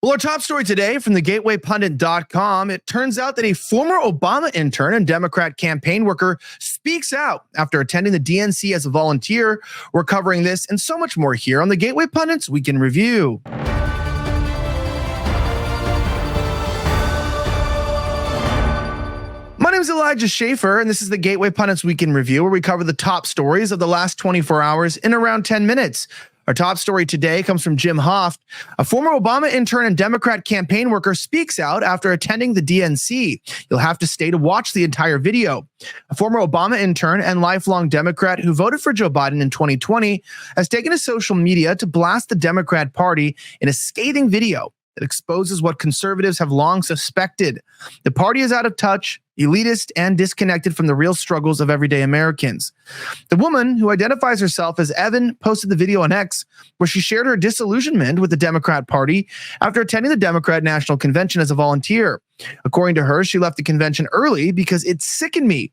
Well, our top story today from the gatewaypundit.com, it turns out that a former Obama intern and Democrat campaign worker speaks out after attending the DNC as a volunteer. We're covering this and so much more here on the Gateway Pundits Week in Review. My name is Elijah Schaffer, and this is the Gateway Pundits Week in Review, where we cover the top stories of the last 24 hours in around 10 minutes. Our top story today comes from Jim Hoft. A former Obama intern and Democrat campaign worker speaks out after attending the DNC. You'll have to stay to watch the entire video. A former Obama intern and lifelong Democrat who voted for Joe Biden in 2020 has taken to social media to blast the Democrat Party in a scathing video that exposes what conservatives have long suspected. The party is out of touch, elitist, and disconnected from the real struggles of everyday Americans. The woman, who identifies herself as Evan, posted the video on X where she shared her disillusionment with the Democrat Party after attending the Democrat National Convention as a volunteer. According to her, she left the convention early because it sickened me.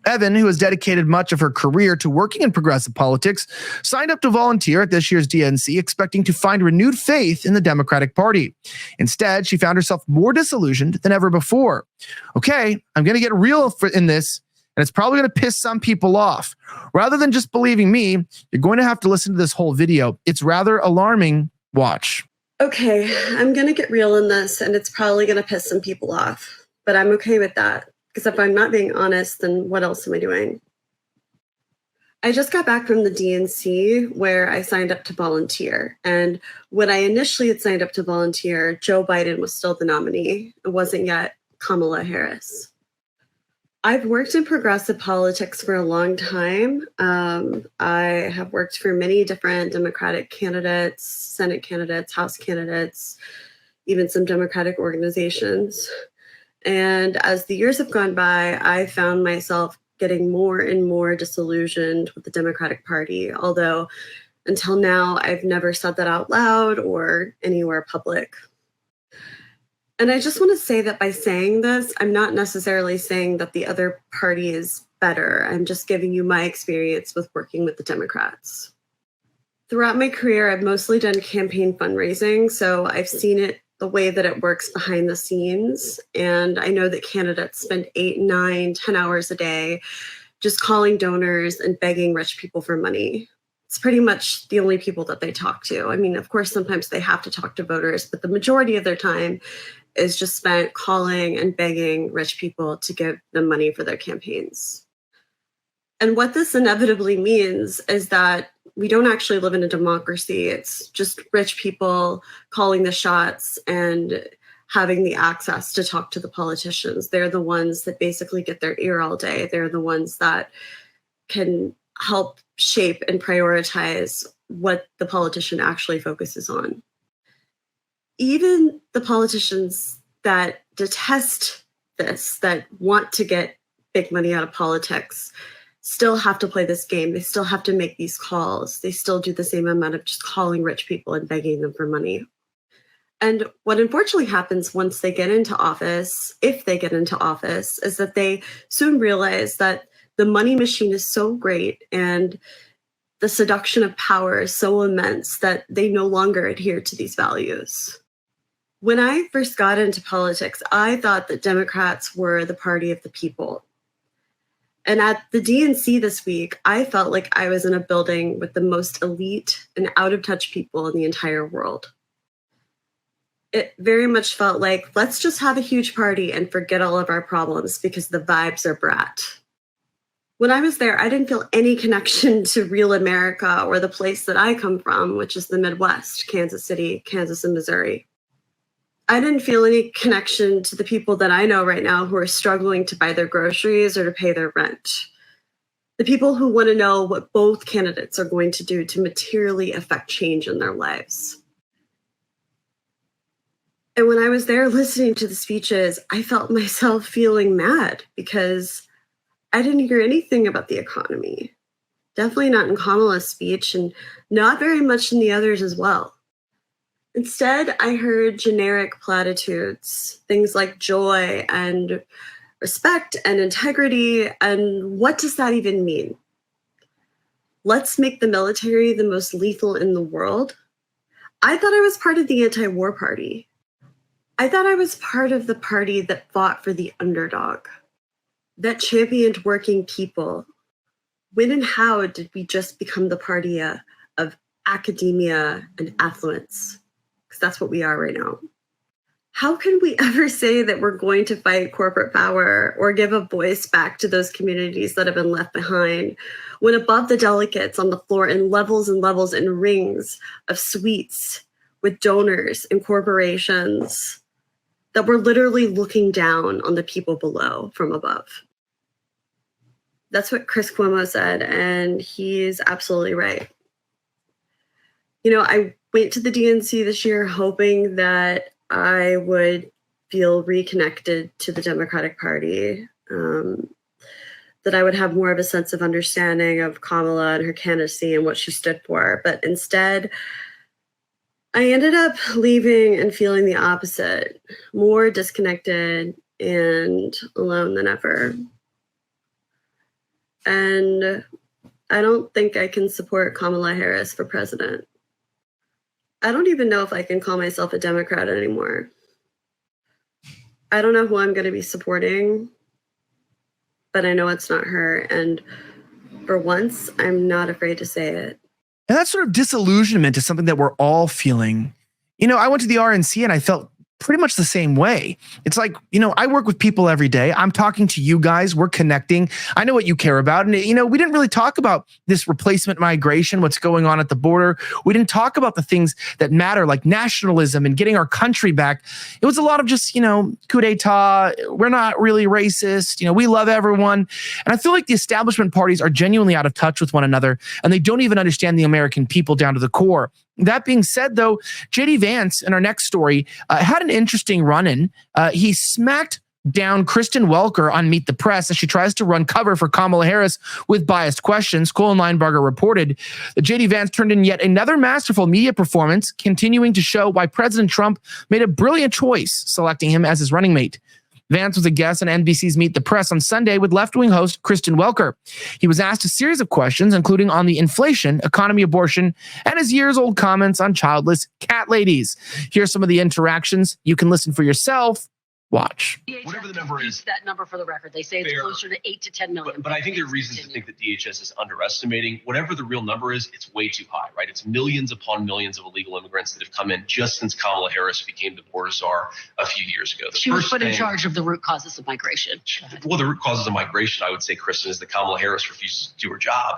Evan, who has dedicated much of her career to working in progressive politics, signed up to volunteer at this year's DNC, expecting to find renewed faith in the Democratic Party. Instead, she found herself more disillusioned than ever before. Okay, I'm going to get real in this, and it's probably going to piss some people off. Rather than just believing me, you're going to have to listen to this whole video. It's rather alarming. Watch. Okay, I'm going to get real in this, and it's probably going to piss some people off, but I'm okay with that. Because if I'm not being honest, then what else am I doing? I just got back from the DNC where I signed up to volunteer. And when I initially had signed up to volunteer, Joe Biden was still the nominee. It wasn't yet Kamala Harris. I've worked in progressive politics for a long time. I have worked for many different Democratic candidates, Senate candidates, House candidates, even some Democratic organizations. And as the years have gone by, I found myself getting more and more disillusioned with the Democratic Party, although until now, I've never said that out loud or anywhere public. And I just want to say that by saying this, I'm not necessarily saying that the other party is better. I'm just giving you my experience with working with the Democrats. Throughout my career, I've mostly done campaign fundraising, so I've seen it the way that it works behind the scenes. And I know that candidates spend 8, 9, 10 hours a day just calling donors and begging rich people for money. It's pretty much the only people that they talk to. I mean, of course, sometimes they have to talk to voters, but the majority of their time is just spent calling and begging rich people to give them money for their campaigns. And what this inevitably means is that we don't actually live in a democracy. It's just rich people calling the shots and having the access to talk to the politicians. They're the ones that basically get their ear all day. They're the ones that can help shape and prioritize what the politician actually focuses on. Even the politicians that detest this, that want to get big money out of politics, still have to play this game. They still have to make these calls. They still do the same amount of just calling rich people and begging them for money. And what unfortunately happens once they get into office, if they get into office, is that they soon realize that the money machine is so great and the seduction of power is so immense that they no longer adhere to these values. When I first got into politics, I thought that Democrats were the party of the people. And at the DNC this week, I felt like I was in a building with the most elite and out-of-touch people in the entire world. It very much felt like, let's just have a huge party and forget all of our problems because the vibes are brat. When I was there, I didn't feel any connection to real America or the place that I come from, which is the Midwest, Kansas City, Kansas, and Missouri. I didn't feel any connection to the people that I know right now who are struggling to buy their groceries or to pay their rent. The people who want to know what both candidates are going to do to materially affect change in their lives. And when I was there listening to the speeches, I felt myself feeling mad because I didn't hear anything about the economy. Definitely not in Kamala's speech and not very much in the others as well. Instead, I heard generic platitudes, things like joy and respect and integrity. And what does that even mean? Let's make the military the most lethal in the world. I thought I was part of the anti-war party. I thought I was part of the party that fought for the underdog, that championed working people. When and how did we just become the party of academia and affluence? Because that's what we are right now. How can we ever say that we're going to fight corporate power or give a voice back to those communities that have been left behind when above the delegates on the floor in levels and levels and rings of suites with donors and corporations that we're literally looking down on the people below from above? That's what Chris Cuomo said, and he's absolutely right. You know, I went to the DNC this year hoping that I would feel reconnected to the Democratic Party, that I would have more of a sense of understanding of Kamala and her candidacy and what she stood for. But instead, I ended up leaving and feeling the opposite, more disconnected and alone than ever. And I don't think I can support Kamala Harris for president. I don't even know if I can call myself a Democrat anymore. I don't know who I'm going to be supporting, but I know it's not her. And for once, I'm not afraid to say it. And that sort of disillusionment is something that we're all feeling. You know, I went to the RNC and I felt pretty much the same way. It's like, you know, I work with people every day. I'm talking to you guys. We're connecting. I know what you care about. And, you know, we didn't really talk about this replacement migration, what's going on at the border. We didn't talk about the things that matter, like nationalism and getting our country back. It was a lot of just, you know, coup d'etat. We're not really racist. You know, we love everyone. And I feel like the establishment parties are genuinely out of touch with one another, and they don't even understand the American people down to the core. That being said, though, JD Vance in our next story had an interesting run-in. He smacked down Kristen Welker on Meet the Press as she tries to run cover for Kamala Harris with biased questions. Colin Linebarger reported that JD Vance turned in yet another masterful media performance, continuing to show why President Trump made a brilliant choice selecting him as his running mate. Vance was a guest on NBC's Meet the Press on Sunday with left-wing host Kristen Welker. He was asked a series of questions, including on the inflation, economy, abortion, and his years-old comments on childless cat ladies. Here's some of the interactions. You can listen for yourself. Watch. Whatever the number is, that number for the record, they say it's closer to 8 to 10 million. But I think there are reasons to think that DHS is underestimating. Whatever the real number is, it's way too high, right? It's millions upon millions of illegal immigrants that have come in just since Kamala Harris became the border czar a few years ago. She was put in charge of the root causes of migration. Well, the root causes of migration, I would say, Kristen, is that Kamala Harris refuses to do her job.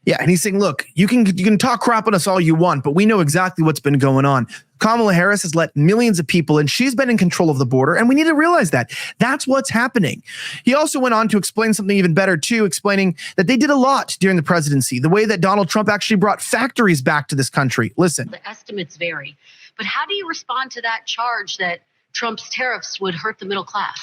Yeah, and he's saying, look, you can talk crap on us all you want, but we know exactly what's been going on. Kamala Harris has let millions of people in. She's been in control of the border, and we need to realize that. That's what's happening. He also went on to explain something even better, too, explaining that they did a lot during the presidency, the way that Donald Trump actually brought factories back to this country. Listen. The estimates vary, but how do you respond to that charge that Trump's tariffs would hurt the middle class?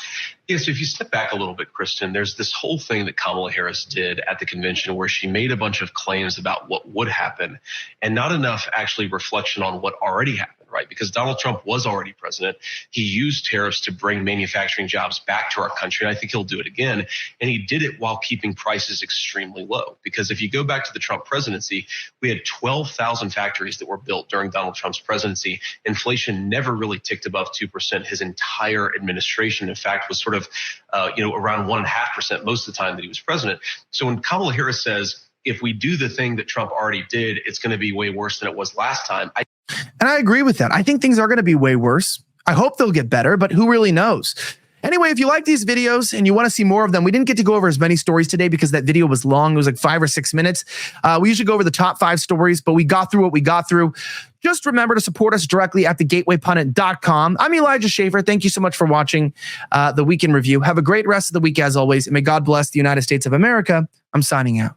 Yeah, so if you step back a little bit, Kristen, there's this whole thing that Kamala Harris did at the convention where she made a bunch of claims about what would happen and not enough actually reflection on what already happened, right? Because Donald Trump was already president. He used tariffs to bring manufacturing jobs back to our country, and I think he'll do it again. And he did it while keeping prices extremely low. Because if you go back to the Trump presidency, we had 12,000 factories that were built during Donald Trump's presidency. Inflation never really ticked above 2% his entire administration. In fact, was sort of around 1.5% most of the time that he was president. So when Kamala Harris says, if we do the thing that Trump already did, it's going to be way worse than it was last time. And I agree with that. I think things are going to be way worse. I hope they'll get better, but who really knows? Anyway, if you like these videos and you want to see more of them, we didn't get to go over as many stories today because that video was long. It was like 5 or 6 minutes. We usually go over the top 5 stories, but we got through what we got through. Just remember to support us directly at thegatewaypundit.com. I'm Elijah Schaffer. Thank you so much for watching the Week in Review. Have a great rest of the week as always, and may God bless the United States of America. I'm signing out.